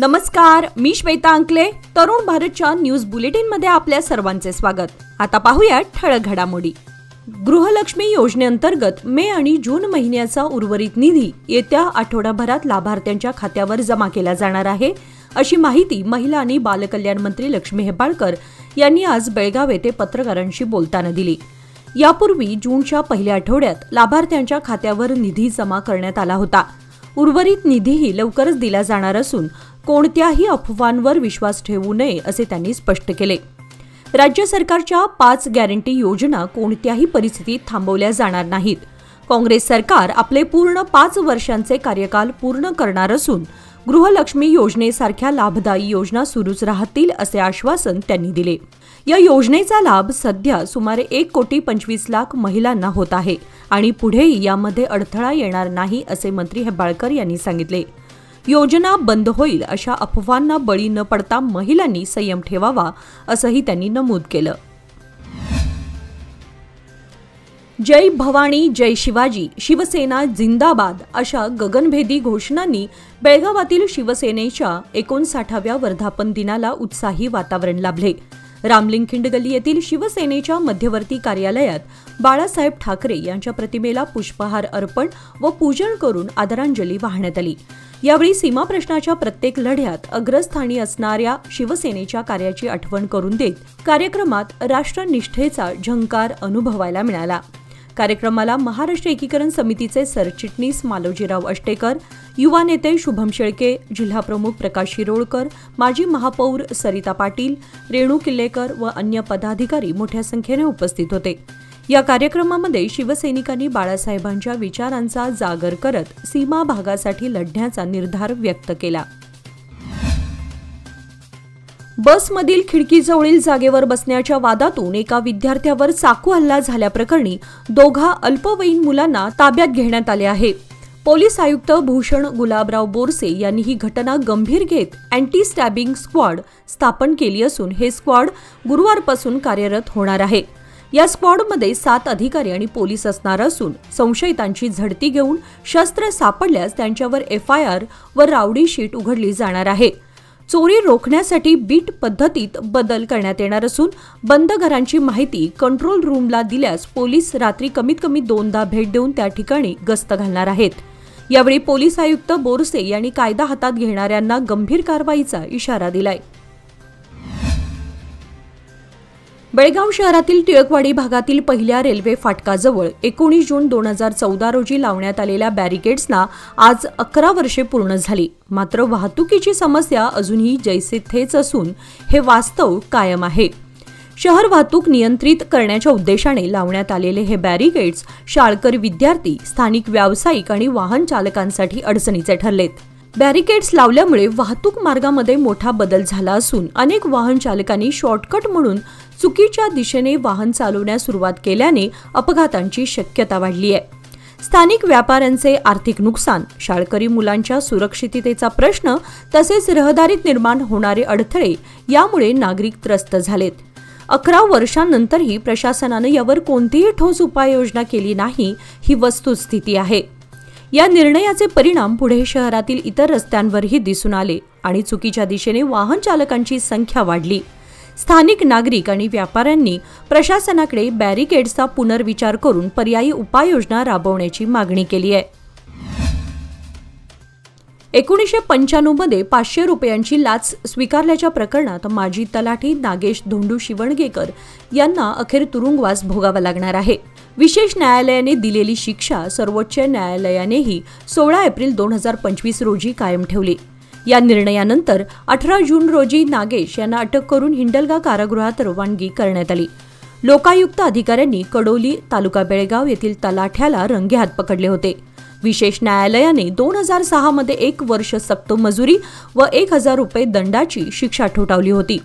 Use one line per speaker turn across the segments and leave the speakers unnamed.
नमस्कार, मी श्वेता अंकले. तरुण भारतच्या न्यूज बुलेटिनमध्ये आपल्या सर्वांचे स्वागत. आता पाहूया ठळक घडामोडी. गृहलक्ष्मी योजनेअंतर्गत मे आणि जून महिन्याचा उर्वरित निधी येत्या आठवडाभरात लाभार्थ्यांच्या खात्यावर जमा केला जाणार आहे, अशी माहिती महिला आणि बालकल्याण मंत्री लक्ष्मी हेब्बाळकर यांनी आज बेळगाव येथे पत्रकारांशी बोलताना दिली. यापूर्वी जूनच्या पहिल्या आठवड्यात लाभार्थ्यांच्या खात्यावर निधी जमा करण्यात आला होता. उर्वरित निधीही लवकरच दिला जाणार असून कोणत्याही अफवांवर विश्वास ठेवू नये, असे त्यांनी स्पष्ट केले. राज्य सरकारच्या 5 गॅरंटी योजना कोणत्याही परिस्थितीत थांबवल्या जाणार नाहीत. काँग्रेस सरकार आपले पूर्ण 5 वर्षांचे कार्यकाल पूर्ण करणार असून गृहलक्ष्मी योजनेसारख्या लाभदायी योजना सुरूच राहतील, असे आश्वासन त्यांनी दिले. या योजनेचा लाभ सध्या सुमारे 1,25,00,000 महिलांना होत आहे आणि पुढेही यामध्ये अडथळा येणार नाही, असे मंत्री हेब्बाळकर यांनी सांगितले. योजना बंद होईल अशा अफवांना बळी न पडता महिलांनी संयम ठेवावा, असंही त्यांनी नमूद केलं. जय भवानी, जय शिवाजी, शिवसेना जिंदाबाद अशा गगनभेदी घोषणांनी बेळगावातील शिवसेनेच्या 59व्या वर्धापन दिनाला उत्साही वातावरण लाभले. रामलिंग खिंडगल्ली येथील शिवसेनेच्या मध्यवर्ती कार्यालयात बाळासाहेब ठाकरे यांच्या प्रतिमेला पुष्पहार अर्पण व पूजन करून आदरांजली वाहण्यात आली. यावेळी सीमा प्रश्नाच्या प्रत्येक लढ्यात अग्रस्थानी असणाऱ्या शिवसेनेच्या कार्याची आठवण करून देत कार्यक्रमात राष्ट्रनिष्ठेचा झंकार अनुभवायला मिळाला. कार्यक्रमाला महाराष्ट्र एकीकरण समितीचे सरचिटणीस मालोजीराव अष्टेकर, युवा नेते शुभम शेळके, जिल्हाप्रमुख प्रकाश शिरोळकर, माजी महापौर सरिता पाटील, रेणू किल्लेकर व अन्य पदाधिकारी मोठ्या संख्येने उपस्थित होते. या कार्यक्रमामध्ये शिवसैनिकांनी बाळासाहेबांच्या विचारांचा जागर करत सीमा भागासाठी लढण्याचा निर्धार व्यक्त केला. बसमधील खिडकीजवळील जागेवर बसण्याच्या वादातून एका विद्यार्थ्यावर चाकू हल्ला झाल्याप्रकरणी 2 अल्पवयीन मुलांना ताब्यात घेण्यात आले आहे. पोलीस आयुक्त भूषण गुलाबराव बोरसे यांनी ही घटना गंभीर घेत अँटी स्टॅबिंग स्क्वॉड स्थापन केली असून हे स्क्वॉड गुरुवारपासून कार्यरत होणार आहे. या स्क्वॉडमध्ये 7 अधिकारी आणि पोलीस असणार असून संशयितांची झडती घेऊन शस्त्र सापडल्यास त्यांच्यावर FIR व रावडी शीट उघडली जाणार आहे. चोरी रोखण्यासाठी बीट पद्धतीत बदल करण्यात येणार असून बंद घरांची माहिती कंट्रोल रूमला दिल्यास पोलीस रात्री कमीत कमी 2दा भेट देऊन त्या ठिकाणी गस्त घालणार आहेत. यावेळी पोलीस आयुक्त बोरसे यांनी कायदा हातात घेणाऱ्यांना गंभीर कारवाईचा इशारा दिलाय. बेळगाव शहरातील टिळकवाडी भागातील पहिल्या रेल्वे फाटकाजवळ 19 जून 2014 रोजी लावण्यात आलेल्या बॅरिकेड्सना आज 11 वर्षे पूर्ण झाली. मात्र वाहतुकीची समस्या अजूनही जैसे थेच असून हे वास्तव कायम आहे. शहर वाहतूक नियंत्रित करण्याच्या उद्देशाने लावण्यात आलेले हे बॅरिकेड्स शाळकरी विद्यार्थी, स्थानिक व्यावसायिक आणि वाहन चालकांसाठी अडचणीचे ठरलेत. बॅरिकेड्स लावल्यामुळे वाहतूक मार्गामध्ये मोठा बदल झाला असून अनेक वाहन चालकांनी शॉर्टकट म्हणून चुकीच्या दिशेने वाहन चालवण्यास सुरुवात केल्याने अपघातांची शक्यता वाढली आहे. स्थानिक व्यापाऱ्यांचे आर्थिक नुकसान, शाळकरी मुलांच्या सुरक्षिततेचा प्रश्न तसेच रहदारीत निर्माण होणारे अडथळे यामुळे नागरिक त्रस्त झालेत. 11 वर्षांनंतरही प्रशासनाने यावर कोणतीही ठोस उपाययोजना केली नाही, ही वस्तुस्थिती आहे. या निर्णयाचे परिणाम पुढे शहरातील इतर रस्त्यांवरही दिसून आले आणि चुकीच्या दिशेने वाहन चालकांची संख्या वाढली. स्थानिक नागरिक आणि व्यापाऱ्यांनी प्रशासनाकडे बॅरिकेड्सचा पुनर्विचार करून पर्यायी उपाययोजना राबवण्याची मागणी केली आहे. 1995 मध्ये 500 रुपयांची लाच स्वीकारल्याच्या प्रकरणात माजी तलाठी नागेश धोंडू शिवणगेकर यांना अखेर तुरुंगवास भोगावा लागणार आहे. विशेष न्यायालयाने दिलेली शिक्षा सर्वोच्च न्यायालयानेही 16 एप्रिल 2025 रोजी कायम ठेवली. या निर्णयानंतर 18 जून रोजी नागेश यांना अटक करून हिंडलगा कारागृहात रवानगी करण्यात आली. लोकायुक्त अधिकाऱ्यांनी कडोली, तालुका बेळगाव येथील तलाठ्याला रंगेहात पकडले होते. विशेष न्यायालयाने 2006 मध्ये 1 वर्ष सक्त मजुरी व 1,000 रुपये दंडाची शिक्षा ठोठावली होती.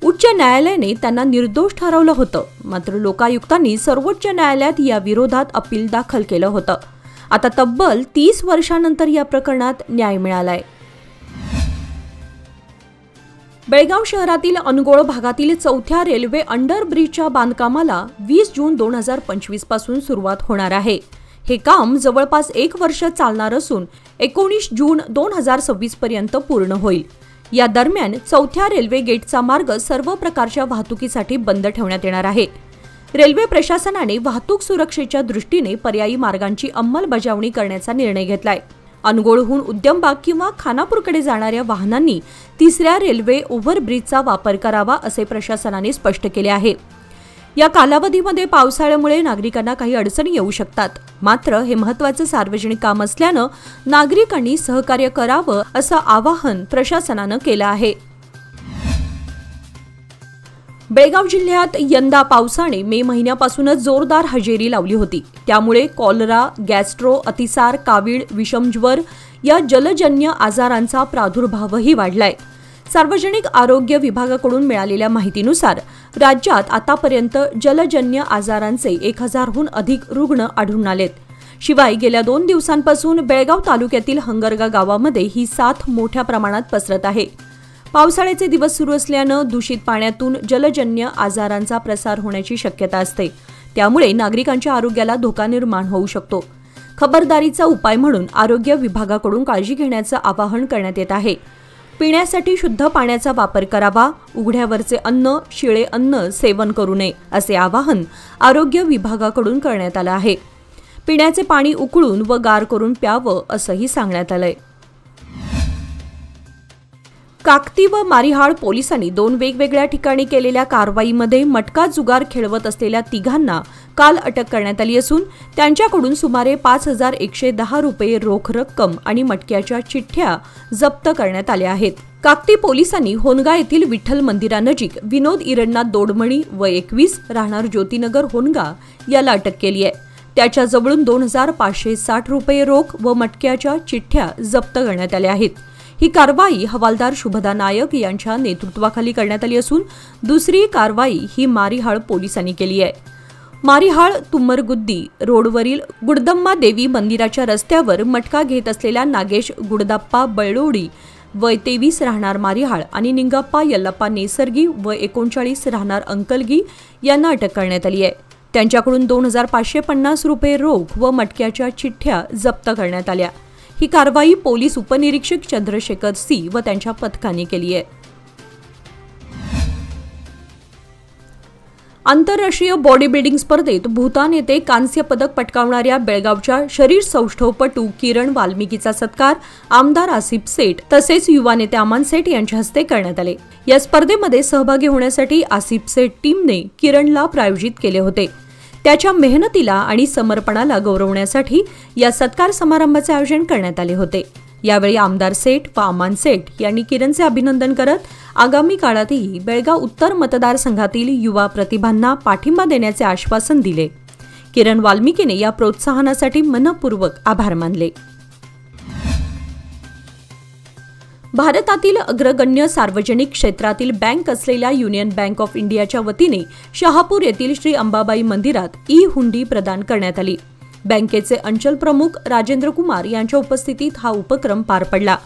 उच्च न्यायालयाने त्यांना निर्दोष ठरवलं होतं. मात्र लोकायुक्तांनी सर्वोच्च न्यायालयात या विरोधात अपील दाखल केलं होतं. आता तब्बल 30 वर्षांनंतर या प्रकरणात न्याय मिळालाय. बेळगाव शहरातील अनगोळ भागातील 4थ्या रेल्वे अंडरब्रिजच्या बांधकामाला 20 जून 2025 पासून सुरुवात होणार आहे. हे काम जवळपास 1 वर्ष चालणार असून 19 जून 2026 पर्यंत पूर्ण होईल. या दरम्यान चौथ्या रेल्वे गेटचा मार्ग सर्व प्रकारच्या वाहतुकीसाठी बंद ठेवण्यात येणार आहे. रेल्वे प्रशासनाने वाहतूक सुरक्षेच्या दृष्टीने पर्यायी मार्गांची अंमलबजावणी करण्याचा निर्णय घेतलाय. अनगोळहून उद्यमबाग किंवा खानापूरकडे जाणाऱ्या वाहनांनी तिसऱ्या रेल्वे ओव्हरब्रिजचा वापर करावा असे प्रशासनाने स्पष्ट केले आहे. या कालावधीमध्ये पावसाळ्यामुळे नागरिकांना काही अडचणी येऊ शकतात. मात्र हे महत्त्वाचं सार्वजनिक काम असल्यानं नागरिकांनी सहकार्य करावं असं आवाहन प्रशासनानं केलं आहे. बेळगाव जिल्ह्यात यंदा पावसाने मे महिन्यापासूनच जोरदार हजेरी लावली होती. त्यामुळे कॉलरा, गॅस्ट्रो, अतिसार, कावीळ, विषमज्वर या जलजन्य आजारांचा प्रादुर्भावही वाढलाय. सार्वजनिक आरोग्य विभागाकडून मिळालेल्या माहितीनुसार राज्यात आतापर्यंत जलजन्य आजारांचे 1000हून अधिक रुग्ण आढळून आलेत. शिवाय गेल्या 2 दिवसांपासून बेळगाव तालुक्यातील हंगरगा गावामध्ये ही साथ मोठ्या प्रमाणात पसरत आहे. पावसाळ्याचे दिवस सुरू असल्यानं दूषित पाण्यातून जलजन्य आजारांचा प्रसार होण्याची शक्यता असते. त्यामुळे नागरिकांच्या आरोग्याला धोका निर्माण होऊ शकतो. खबरदारीचा उपाय म्हणून आरोग्य विभागाकडून काळजी घेण्याचं आवाहन करण्यात येत आहे. पिण्यासाठी शुद्ध पाण्याचा वापर करावा, उघड्यावरचे अन्न, शिळे अन्न सेवन करू नये असे आवाहन आरोग्य विभागाकडून करण्यात आलं आहे. पिण्याचे पाणी उकळून व गार करून प्यावं असंही सांगण्यात आलंय. काकती व मारिहाळ पोलिसांनी 2 वेगवेगळ्या ठिकाणी केलेल्या कारवाईमध्ये मटका जुगार खेळवत असलेल्या 3घांना काल अटक करण्यात आली असून त्यांच्याकडून सुमारे 5110 रुपये रोख रक्कम आणि मटक्याच्या चिठ्ठ्या जप्त करण्यात आल्या आहेत. काकती पोलिसांनी होनगा येथील विठ्ठल मंदिरानजीक विनोद इरण्णाथ दोडमणी व 21 राहणार ज्योतिनगर होनगा याला अटक केली आहे. त्याच्याजवळून 2560 रुपये रोख व मटक्याच्या चिठ्ठ्या जप्त करण्यात आल्या आहेत. ही कारवाई हवालदार शुभदा नायक यांच्या नेतृत्वाखाली करण्यात आली असून दुसरी कारवाई ही मारिहाळ पोलिसांनी केली आहे. मारिहाळ तुम्मरगुद्दी रोडवरील गुडदम्मा देवी मंदिराच्या रस्त्यावर मटका घेत असलेल्या नागेश गुडदाप्पा बळोडी व 23 राहणार मारिहाळ आणि निंगप्पा यल्लप्पा नेसर्गी व 39 राहणार अंकलगी यांना अटक करण्यात आली आहे. त्यांच्याकडून 2550 रुपये रोख व मटक्याच्या चिठ्ठ्या जप्त करण्यात आल्या. ही कारवाई पोलीस उपनिरीक्षक चंद्रशेखर सी व त्यांच्या पथकाने केली आहे. आंतरराष्ट्रीय बॉडी बिल्डिंग स्पर्धेत भूतान येथे कांस्य पदक पटकावणाऱ्या बेळगावच्या शरीर सौष्ठवपटू किरण वाल्मिकीचा सत्कार आमदार आसिफ सेठ तसेच युवा नेते अमान सेठ यांच्या हस्ते करण्यात आले. या स्पर्धेमध्ये सहभागी होण्यासाठी आसिफ सेठ टीमने किरणला प्रायोजित केले होते. त्याच्या मेहनतीला आणि समर्पणाला गौरवण्यासाठी या सत्कार समारंभाचे आयोजन करण्यात आले होते. यावेळी आमदार सेठ व अमान सेठ यांनी किरणचे अभिनंदन करत आगामी काळातही बेळगाव उत्तर मतदारसंघातील युवा प्रतिभांना पाठिंबा देण्याचे आश्वासन दिले. किरण वाल्मिकीने या प्रोत्साहनासाठी मनपूर्वक आभार मानले. भारतातील अग्रगण्य सार्वजनिक क्षेत्रातील बँक असलेल्या युनियन बँक ऑफ इंडियाच्या वतीने शहापूर येथील श्री अंबाबाई मंदिरात ई-हुंडी प्रदान करण्यात आली. बँकेचे अंचल प्रमुख राजेंद्र कुमार यांच्या उपस्थितीत हा उपक्रम पार पडला.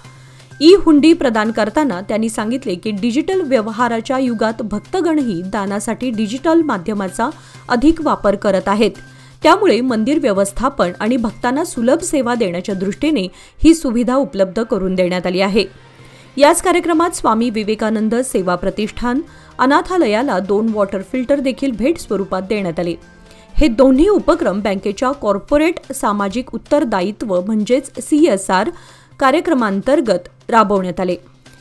ई-हुंडी प्रदान करताना त्यांनी सांगितले की डिजिटल व्यवहाराच्या युगात भक्तगणही दानासाठी डिजिटल माध्यमाचा अधिक वापर करत आहेत. त्यामुळे मंदिर व्यवस्थापन आणि भक्तांना सुलभ सेवा देण्याच्या दृष्टीने ही सुविधा उपलब्ध करून देण्यात आली आहे. याच कार्यक्रमात स्वामी विवेकानंद सेवा प्रतिष्ठान अनाथालयाला 2 वॉटर फिल्टर देखील भेट स्वरूपात देण्यात आले. हे दोन्ही उपक्रम बँकेच्या कॉर्पोरेट सामाजिक उत्तरदायित्व म्हणजेच CSR कार्यक्रमांतर्गत राबवण्यात आले.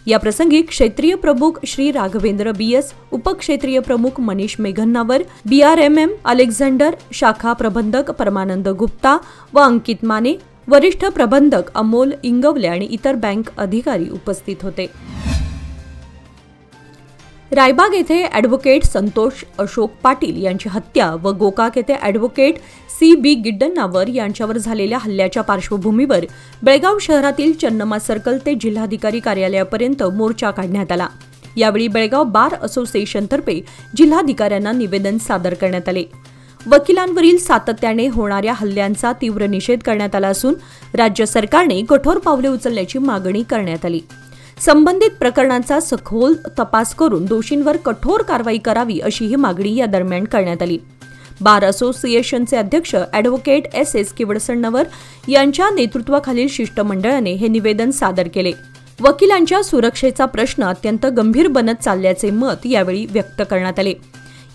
याप्रसंगी क्षेत्रीय प्रमुख श्री राघवेंद्र BS, उपक्षेत्रीय प्रमुख मनीष मेघन्नावर, BRMM अलेक्झांडर, शाखा प्रबंधक परमानंद गुप्ता व अंकित माने, वरिष्ठ प्रबंधक अमोल इंगवले आणि इतर बँक अधिकारी उपस्थित होते. रायबाग येथे ॲडव्होकेट संतोष अशोक पाटील यांची हत्या व गोकाक येथे ॲडव्होकेट CB गिड्डन्नावर यांच्यावर झालेल्या हल्ल्याच्या पार्श्वभूमीवर बेळगाव शहरातील चन्नमा सर्कल ते जिल्हाधिकारी कार्यालयापर्यंत मोर्चा काढण्यात आला. यावेळी बेळगाव बार असोसिएशनतर्फे जिल्हाधिकाऱ्यांना निवेदन सादर करण्यात आले. वकिलांवरील सातत्याने होणाऱ्या हल्ल्यांचा तीव्र निषेध करण्यात आला असून राज्य सरकारने कठोर पावले उचलण्याची मागणी करण्यात आली. संबंधित प्रकरणांचा सखोल तपास करून दोषींवर कठोर कारवाई करावी अशीही मागणी या दरम्यान करण्यात आली. बार असोसिएशनचे अध्यक्ष ॲडव्होकेट SS किवडसण्णवर यांच्या नेतृत्वाखालील शिष्टमंडळाने हे निवेदन सादर केले. वकिलांच्या सुरक्षेचा प्रश्न अत्यंत गंभीर बनत चालल्याचे मत यावेळी व्यक्त करण्यात आले।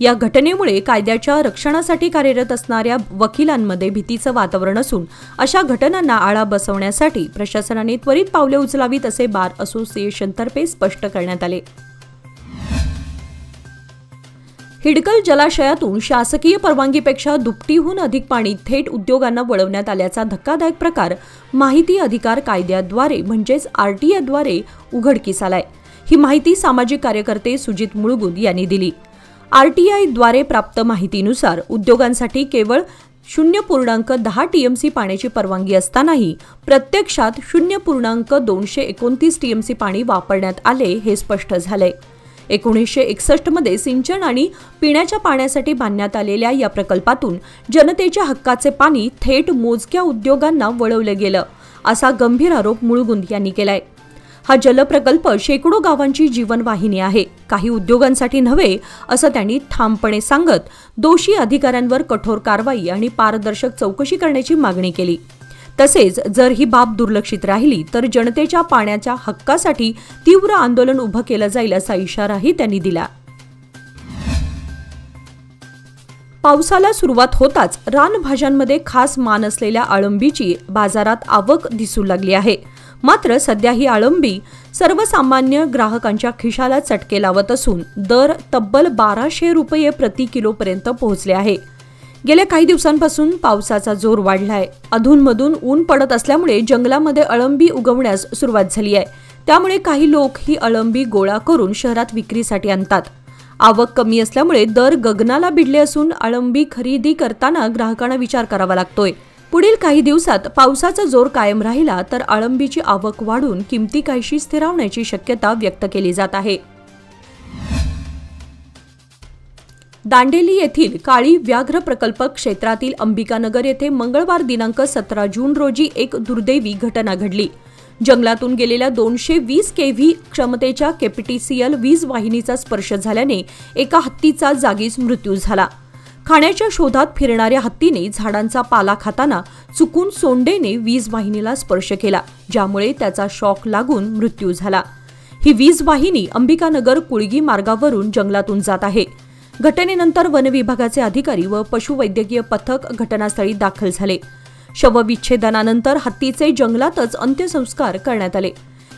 या घटनेमुळे कायद्याच्या रक्षणासाठी कार्यरत असणाऱ्या वकिलांमध्ये भीतीचं वातावरण असून अशा घटनांना आळा बसवण्यासाठी प्रशासनाने त्वरित पावले उचलावीत असे बार असोसिएशनतर्फे स्पष्ट करण्यात आले। हिडकल जलाशयातून शासकीय परवानगीपेक्षा दुपटीहून अधिक पाणी थेट उद्योगांना वळवण्यात आल्याचा धक्कादायक प्रकार माहिती अधिकार कायद्याद्वारे म्हणजेच RTA उघडकीस आलाय। ही माहिती सामाजिक कार्यकर्ते सुजित मुळगुंद यांनी दिली। RTI द्वारे प्राप्त माहितीनुसार उद्योगांसाठी केवळ 0.10 TMC पाण्याची परवानगी असतानाही प्रत्यक्षात 0.229 TMC पाणी वापरण्यात आले हे स्पष्ट झाले। 1961 मध्ये सिंचन आणि पिण्याच्या पाण्यासाठी बांधण्यात आलेल्या या प्रकल्पातून जनतेच्या हक्काचे पाणी थेट मोजक्या उद्योगांना वळवले गेलं असा गंभीर आरोप मुळगुंद यांनी केलाय। हा जलप्रकल्प शेकडो गावांची जीवनवाहिनी आहे, काही उद्योगांसाठी नव्हे असं त्यांनी ठामपणे सांगत दोषी अधिकाऱ्यांवर कठोर कारवाई आणि पारदर्शक चौकशी करण्याची मागणी केली। तसेच जर ही बाब दुर्लक्षित राहिली तर जनतेच्या पाण्याच्या हक्कासाठी तीव्र आंदोलन उभं केलं जाईल असा इशाराही त्यांनी दिला। पावसाला सुरुवात होताच रानभाज्यांमध्ये खास मान असलेल्या अळंबीची बाजारात आवक दिसू लागली आहे। मात्र सध्या ही अळंबी सर्वसामान्य ग्राहकांच्या खिशाला चटके लावत असून दर तब्बल 1200 रुपये प्रति किलोपर्यंत पोहोचले आहे। गेल्या काही दिवसांपासून पावसाचा जोर वाढलाय। अधूनमधून ऊन पडत असल्यामुळे जंगलामध्ये अळंबी उगवण्यास सुरुवात झाली आहे। त्यामुळे काही लोक ही अळंबी गोळा करून शहरात विक्रीसाठी आणतात। आवक कमी असल्यामुळे दर गगनाला भिडले असून अळंबी खरेदी करताना ग्राहकांना विचार करावा लागतोय। पुढील काही दिवसात पावसाचा जोर कायम राहिला तर अळंबीची आवक वाढून किमती काहीशी स्थिरावण्याची शक्यता व्यक्त केली जात आहे। दांडेली येथील काळी व्याघ्र प्रकल्प क्षेत्रातील अंबिकानगर येथे मंगळवार दिनांक 17 जून रोजी एक दुर्दैवी घटना घडली। जंगलातून गेलेल्या 220 kV क्षमतेच्या KPTCL वीज वाहिनीचा स्पर्श झाल्याने एका हत्तीचा जागीच मृत्यू झाला। खाण्याच्या शोधात फिरणाऱ्या हत्तीने झाडांचा पाला खाताना चुकून सोंडेने वीज वाहिनीला स्पर्श केला, ज्यामुळे त्याचा शॉक लागून मृत्यू झाला। ही वीज वाहिनी अंबिकानगर कुळगी मार्गावरून जंगलातून जात आहे। घटनेनंतर वन विभागाचे अधिकारी व पशुवैद्यकीय पथक घटनास्थळी दाखल झाले। शवविच्छेदनानंतर हत्तीचे जंगलातच अंत्यसंस्कार करण्यात आले।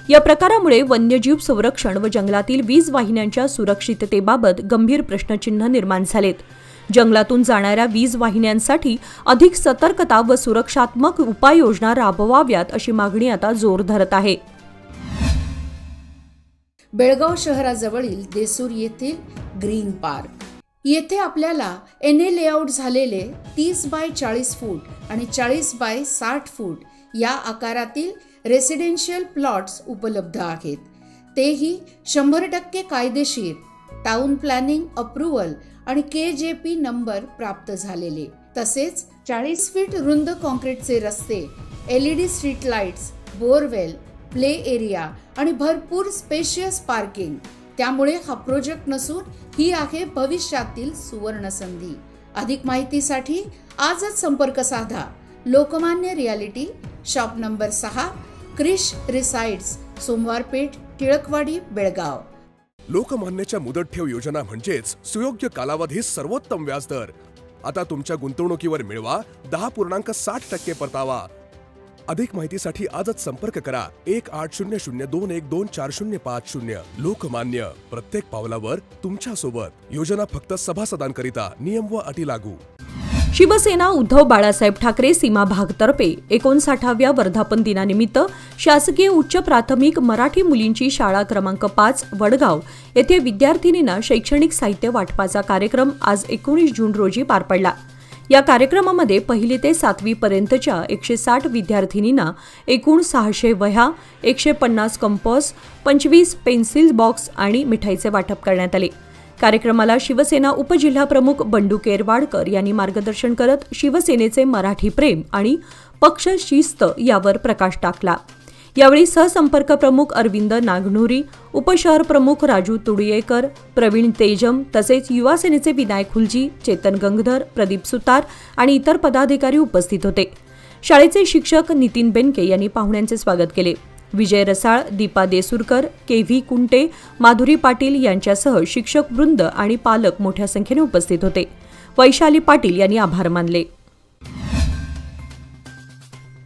या प्रकारामुळे वन्यजीव संरक्षण व जंगलातील वीज वाहिन्यांच्या सुरक्षिततेबाबत गंभीर प्रश्नचिन्ह निर्माण झालेत। जंगलातून जाणाऱ्या वीज वाहिन्यांसाठी अधिक सतर्कता व सुरक्षात्मक उपाययोजना राबवाव्यात अशी मागणी आता जोर धरत आहे।
बेळगाव शहराजवळील देसूर येथील ग्रीन पार्क येथे आपल्याला NA लेआउट झालेले 30 बाय 40 फूट आणि 40 बाय 60 फूट या आकारातील रेसिडेन्शियल प्लॉट्स उपलब्ध आहेत। तेही 100% कायदेशीर, टाउन प्लॅनिंग अप्रूव्हल आणि KJP नंबर प्राप्त झालेले। तसेच 40 फीट रुंद कॉन्क्रीटचे रस्ते, LED street lights, borewell, play area आणि भरपूर स्पेशियस पार्किंग। त्यामुळे हा प्रोजेक्ट नसून ही आहे भविष्यातील सुवर्ण संधी। अधिक माहितीसाठी आजच संपर्क साधा। Lokmanya reality, shop number 6, Krish resides, Somwarpeth, Tilakwadi, Belgaum.
लोकमान्यच्या मुदत ठेव योजना म्हणजेच सुयोग्य कालावधी सर्वोत्तम व्याजदर। आता तुमच्या गुंतवणुकीवर मिळवा 10.60% परतावा। अधिक माहितीसाठी आजच संपर्क करा 1800212405। लोकमान्य, प्रत्येक पावलावर तुमच्या सोबत। योजना फक्त सभासदांकरिता, नियम व अटी लागू।
शिवसेना उद्धव बाळासाहेब ठाकरे सीमा भागतर्फे 59व्या वर्धापन दिनानिमित्त शासकीय उच्च प्राथमिक मराठी मुलींची शाळा क्रमांक 5 वडगाव येथे विद्यार्थिनींना शैक्षणिक साहित्य वाटपाचा कार्यक्रम आज 19 जून रोजी पार पडला। या कार्यक्रमामध्ये 1ली ते 7वी पर्यंतच्या 160 विद्यार्थिनींना एकूण 600 वह्या, 150 कंपास, 25 पेन्सिल बॉक्स आणि मिठाईचे वाटप करण्यात आले। कार्यक्रमाला शिवसेना उपजिल्हाप्रमुख बंडू केरवाडकर यांनी मार्गदर्शन करत शिवसेनेचे मराठी प्रेम आणि पक्ष शिस्त यावर प्रकाश टाकला। यावेळी सहसंपर्क प्रमुख अरविंद नागनोरी, उपशहर प्रमुख राजू तुडियेकर, प्रवीण तेजम तसेच युवा सेनेचे विनायक हुलजी, चेतन गंगधर, प्रदीप सुतार आणि इतर पदाधिकारी उपस्थित होते। शाळेचे शिक्षक नितीन बेनके यांनी पाहुण्यांचे स्वागत केले। विजय रसाळ, दीपा देसूरकर, के.व्ही. कुंटे, माधुरी पाटील यांच्यासह शिक्षक वृंद आणि पालक मोठ्या संख्येने उपस्थित होते. वैशाली पाटील यांनी आभार मानले.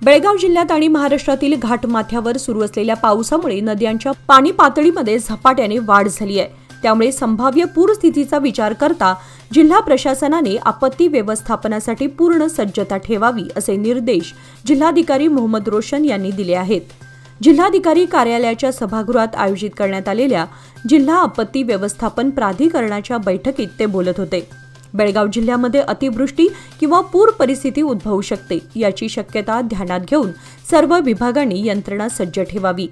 बेळगाव जिल्ह्यात आणि महाराष्ट्रातील घाटमाथ्यावर सुरू असलेल्या पावसामुळे नद्यांच्या पाणी पातळीमध्ये झपाट्याने वाढ झाली आहे. त्यामुळे संभाव्य पूरस्थितीचा विचार करता जिल्हा प्रशासनाने आपत्ती व्यवस्थापनासाठी पूर्ण सज्जता ठेवावी असे निर्देश जिल्हाधिकारी मोहम्मद रोशन यांनी दिले आहेत. जिल्हाधिकारी कार्यालयाच्या सभागृहात आयोजित करण्यात आलेल्या जिल्हा आपत्ती व्यवस्थापन प्राधिकरणाच्या बैठकीत ते बोलत होते. बेळगाव जिल्ह्यामध्ये अतिवृष्टी किंवा पूर परिस्थिती उद्भवू शकते याची शक्यता ध्यानात घेऊन सर्व विभागांनी यंत्रणा सज्ज ठेवावी.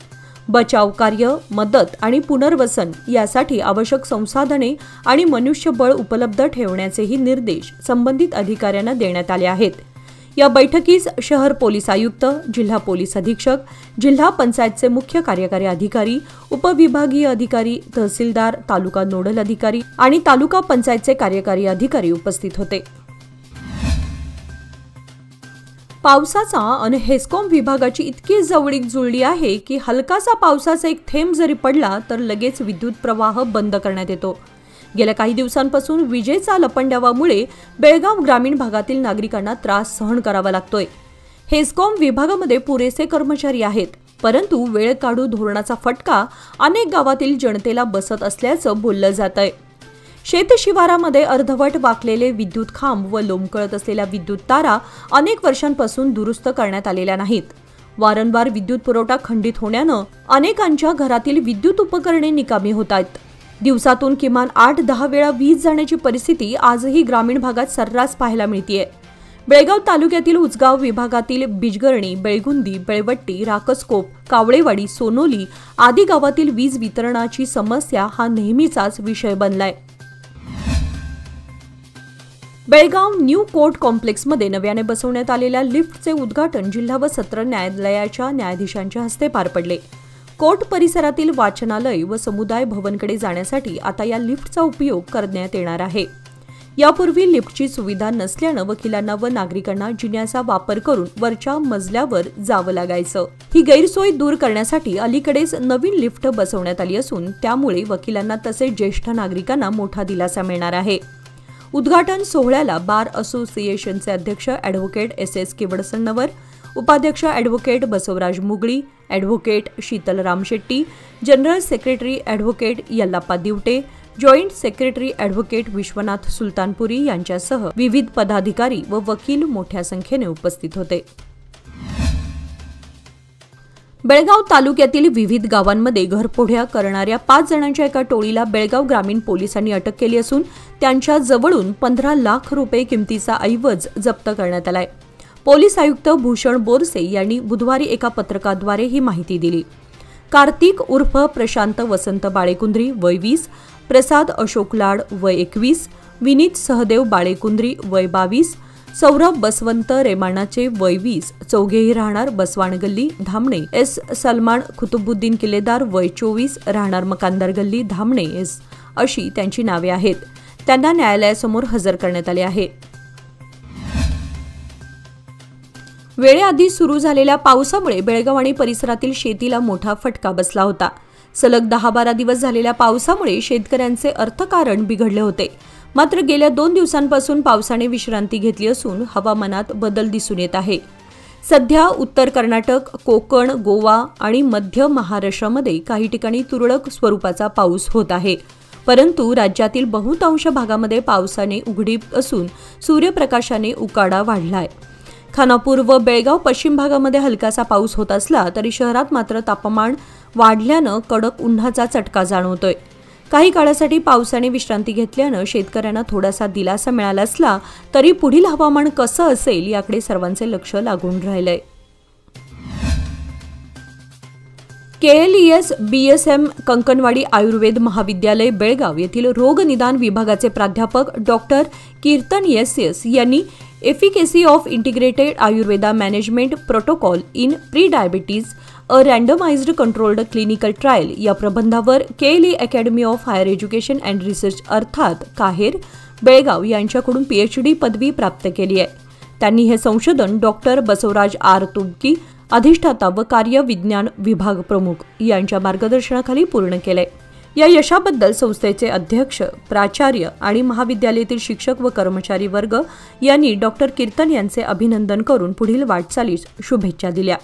बचाव कार्य, मदत आणि पुनर्वसन यासाठी आवश्यक संसाधने आणि मनुष्यबळ उपलब्ध ठेवण्याचेही निर्देश संबंधित अधिकाऱ्यांना देण्यात आले आहेत. या बैठकीस शहर पोलीस आयुक्त, जिल्हा पोलीस अधीक्षक, जिल्हा पंचायतचे मुख्य कार्यकारी अधिकारी, उपविभागीय अधिकारी, तहसीलदार, तालुका नोडल अधिकारी आणि तालुका पंचायतचे कार्यकारी अधिकारी उपस्थित होते. पावसाचा आणि हेस्कॉम विभागाची इतकी जवळीक जुळली आहे की हलकासा पावसाचा एक थेंब जरी पडला तर लगेच विद्युत प्रवाह बंद करण्यात येतो. गेल्या काही दिवसांपासून विजेचा लपंडावामुळे बेळगाव ग्रामीण भागातील नागरिकांना त्रास सहन करावा लागतोय. हेस्कॉम विभागामध्ये पुरेसे कर्मचारी आहेत, परंतु वेळ काढू धोरणाचा फटका अनेक गावातील जनतेला बसत असल्याचं बोललं जात आहे. शेतशिवारामध्ये अर्धवट वाकलेले विद्युत खांब व लोंबकळत असलेल्या विद्युत तारा अनेक वर्षांपासून दुरुस्त करण्यात आलेल्या नाहीत. वारंवार विद्युत पुरवठा खंडित होण्यानं अनेकांच्या घरातील विद्युत उपकरणे निकामी होत आहेत. दिवसातून किमान 8-10 वेळा वीज जाण्याची परिस्थिती आजही ग्रामीण भागात सर्रास पाहायला मिळतेय. बेळगाव तालुक्यातील उचगाव विभागातील बिजगर्णी, बेळगुंदी, बेळवट्टी, राकसकोप, कावळेवाडी, सोनोली आदी गावातील वीज वितरणाची समस्या हा नेहमीचाच विषय बनलाय. बेळगाव न्यू कोर्ट कॉम्प्लेक्समध्ये नव्याने बसवण्यात आलेल्या लिफ्टचे उद्घाटन जिल्हा व सत्र न्यायालयाच्या न्यायाधीशांच्या हस्ते पार पडले. कोर्ट परिसरातील वाचनालय व समुदाय भवनकडे जाण्यासाठी आता या लिफ्टचा उपयोग करण्यात येणार आहे. यापूर्वी लिफ्टची सुविधा नसल्यानं वकिलांना व नागरिकांना जिन्याचा वापर करून वरच्या मजल्यावर जावं लागायचं. ही गैरसोय दूर करण्यासाठी अलीकडेच नवीन लिफ्ट बसवण्यात आली असून त्यामुळे वकिलांना तसेच ज्येष्ठ नागरिकांना मोठा दिलासा मिळणार आहे. उद्घाटन सोहळ्याला बार असोसिएशनचे अध्यक्ष ॲडव्होकेट एस. किवडसन्नवर, उपाध्यक्ष advocate Basavaraj Mugali, advocate Sheetal Ramshetty, general secretary advocate Yallappa Diwate, joint secretary advocate Vishwanath Sultanpuri यांच्यासह विविध पदाधिकारी व वकील मोठ्या संख्येने उपस्थित होते. बेळगाव तालुक्यातील विविध गावांमध्ये घरफोड्या करणाऱ्या 5 जणांच्या एका टोळीला बेळगाव ग्रामीण पोलिसांनी अटक केली असून त्यांच्या जवळून 15 लाख रुपये किमतीचा ऐवज जप्त करण्यात आलाय. पोलीस आयुक्त भूषण बोरसे यांनी बुधवारी एका पत्रकाद्वारे ही माहिती दिली. कार्तिक उर्फ प्रशांत वसंत बाळेकुंद्री वय 20, प्रसाद अशोक लाड वय 21, विनीत सहदेव बाळेकुंद्री वय 22, सौरभ बसवंत रेमाणाचे वय 20, चौघेही राहणार बसवाण गल्ली धामणे, एस. सलमान कुतुबुद्दीन किल्लेदार वय 24 राहणार मकानदार गल्ली धामणे एस अशी त्यांची नावे आहेत. त्यांना न्यायालयासमोर हजर करण्यात आले आहे. वेळेआधी सुरू झालेल्या पावसामुळे बेळगाव आणि परिसरातील शेतीला मोठा फटका बसला होता. सलग 10-12 दिवस झालेल्या पावसामुळे शेतकऱ्यांचे अर्थकारण बिघडले होते. मात्र गेल्या 2 दिवसांपासून पावसाने विश्रांती घेतली असून हवामानात बदल दिसून येत आहे. सध्या उत्तर कर्नाटक, कोकण, गोवा आणि मध्य महाराष्ट्रामध्ये काही ठिकाणी तुरळक स्वरूपाचा पाऊस होत आहे. परंतु राज्यातील बहुतांश भागामध्ये पावसाने उघडीप असून सूर्यप्रकाशाने उकाडा वाढलाय. खानापूर व बेळगाव पश्चिम भागामध्ये हलकासा पाऊस होत असला तरी शहरात मात्र तापमान वाढल्यानं कडक उन्हाचा चटका जाणवतोय. काही काळासाठी पावसाने विश्रांती घेतल्यानं शेतकऱ्यांना थोडासा दिलासा मिळाला असला तरी पुढील हवामान कसं असेल याकडे सर्वांचे लक्ष लागून राहिलंय. KLES BSM कंकणवाडी आयुर्वेद महाविद्यालय बेळगाव येथील रोगनिदान विभागाचे प्राध्यापक डॉक्टर कीर्तन एस यांनी efficacy of integrated Ayurveda management protocol in pre diabetes a randomised controlled clinical trial या प्रबंधावर KLE academy of higher education and research अर्थात काहेर बेळगाव यांच्याकडून PhD पदवी प्राप्त केली आहे. त्यांनी हे संशोधन डॉक्टर बसवराज आर तुबकी अधिष्ठाता व कार्य विज्ञान विभाग प्रमुख यांच्या मार्गदर्शनाखाली पूर्ण केले। या यशाबद्दल संस्थेचे अध्यक्ष, प्राचार्य आणि महाविद्यालयातील शिक्षक व कर्मचारी वर्ग यांनी डॉक्टर कीर्तन यांचे अभिनंदन करून पुढील वाटचालीस शुभेच्छा दिल्या।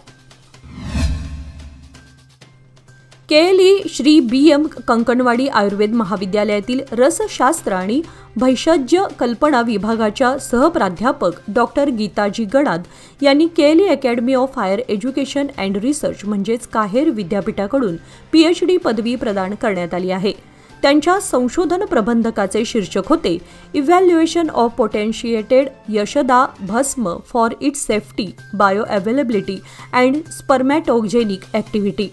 केएलई श्री BM कंकणवाडी आयुर्वेद महाविद्यालयातील रसशास्त्र आणि भैषज्य कल्पना विभागाच्या सहप्राध्यापक डॉक्टर गीताजी गणाद यांनी KLE academy of higher education and research म्हणजेच काहेर विद्यापीठाकडून PhD पदवी प्रदान करण्यात आली आहे। त्यांच्या संशोधन प्रबंधकाचे शीर्षक होते evaluation of potentiated yashada bhasma for its safety, bio availability and spermatogenic activity.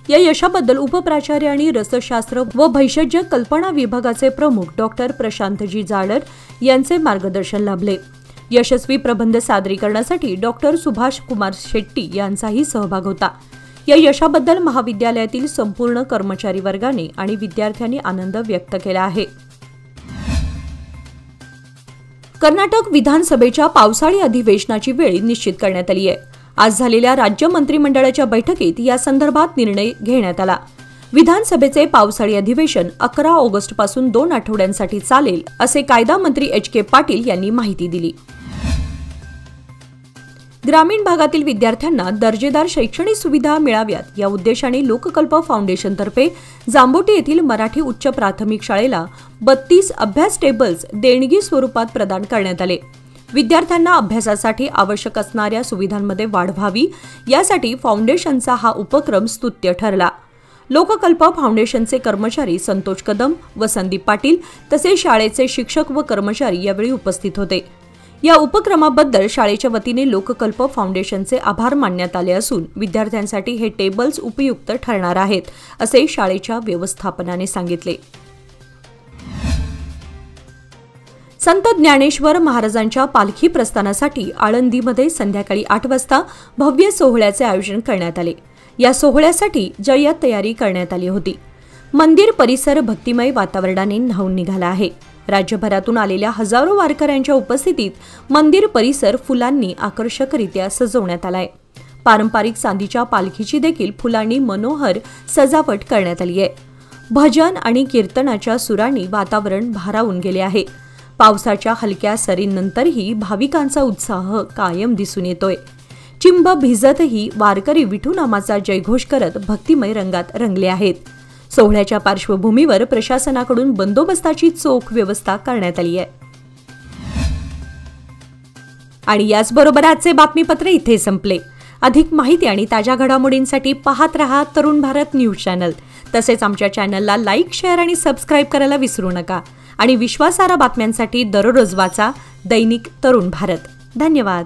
या यशाबद्दल उपप्राचार्य आणि रसशास्त्र व भैषज्य कल्पना विभागाचे प्रमुख डॉक्टर प्रशांतजी जाडर यांचे मार्गदर्शन लाभले। यशस्वी प्रबंध सादरीकरणासाठी डॉक्टर सुभाष कुमार शेट्टी यांचाही सहभाग होता। या यशाबद्दल महाविद्यालयातील संपूर्ण कर्मचारी वर्गाने आणि विद्यार्थ्यांनी आनंद व्यक्त केला आहे। कर्नाटक विधानसभेच्या पावसाळी अधिवेशनाची वेळ निश्चित करण्यात आली आहे। आज झालेल्या राज्य मंत्रिमंडळाच्या बैठकीत या संदर्भात निर्णय घेण्यात आला। विधानसभेचे पावसाळी अधिवेशन 11 ऑगस्टपासून 2 आठवड्यांसाठी चालेल, असे कायदा मंत्री HK पाटील यांनी माहिती दिली। ग्रामीण भागातील विद्यार्थ्यांना दर्जेदार शैक्षणिक सुविधा मिळाव्यात या उद्देशाने लोककल्प फाउंडेशनतर्फे जांबोटी येथील मराठी उच्च प्राथमिक शाळेला 32 अभ्यास टेबल्स देणगी स्वरूपात प्रदान करण्यात आले। विद्यार्थ्यांना अभ्यासासाठी आवश्यक असणाऱ्या सुविधांमध्ये वाढ व्हावी यासाठी फाउंडेशनचा हा उपक्रम स्तुत्य ठरला। लोककल्प फाउंडेशनचे कर्मचारी संतोष कदम व संदीप पाटील तसेच शाळेचे शिक्षक व कर्मचारी यावेळी उपस्थित होते। या उपक्रमाबद्दल शाळेच्या वतीने लोककल्प फाउंडेशनचे आभार मानण्यात आले असून विद्यार्थ्यांसाठी हे टेबल्स उपयुक्त ठरणार आहेत, असे शाळेच्या व्यवस्थापनाने सांगितले। संत ज्ञानेश्वर महाराजांच्या पालखी प्रस्थानासाठी आळंदीमध्ये संध्याकाळी 8 वाजता भव्य सोहळ्याचे आयोजन करण्यात आले। या सोहळ्यासाठी जय्यत तयारी करण्यात आली होती। मंदिर परिसर भक्तिमय वातावरणाने न्हाऊन निघाला आहे। राज्यभरातून आलेल्या हजारो वारकऱ्यांच्या उपस्थितीत मंदिर परिसर फुलांनी आकर्षकरित्या सजवण्यात आलाय। पारंपरिक चांदीच्या पालखीची देखील फुलांनी मनोहर सजावट करण्यात आली आहे। भजन आणि कीर्तनाच्या सुरांनी वातावरण भारावून गेले आहे। पावसाच्या हलक्या सरींनंतरही भाविकांचा उत्साह कायम दिसून येतोय। चिंब भिजतही वारकरी विठुनामाचा जयघोष करत भक्तिमय रंगात रंगले आहेत। सोहळ्याच्या पार्श्वभूमीवर प्रशासनाकडून बंदोबस्ताची चोख व्यवस्था करण्यात आली आहे। आणि याचबरोबर आजचे बातमीपत्र इथे संपले। अधिक माहिती आणि ताज्या घडामोडींसाठी पाहत रहा तरुण भारत न्यूज चॅनल। तसेच आमच्या चॅनलला लाईक, शेअर आणि सबस्क्राईब करायला विसरू नका। आणि विश्वासार्ह बातम्यांसाठी दररोज वाचा दैनिक तरुण भारत। धन्यवाद।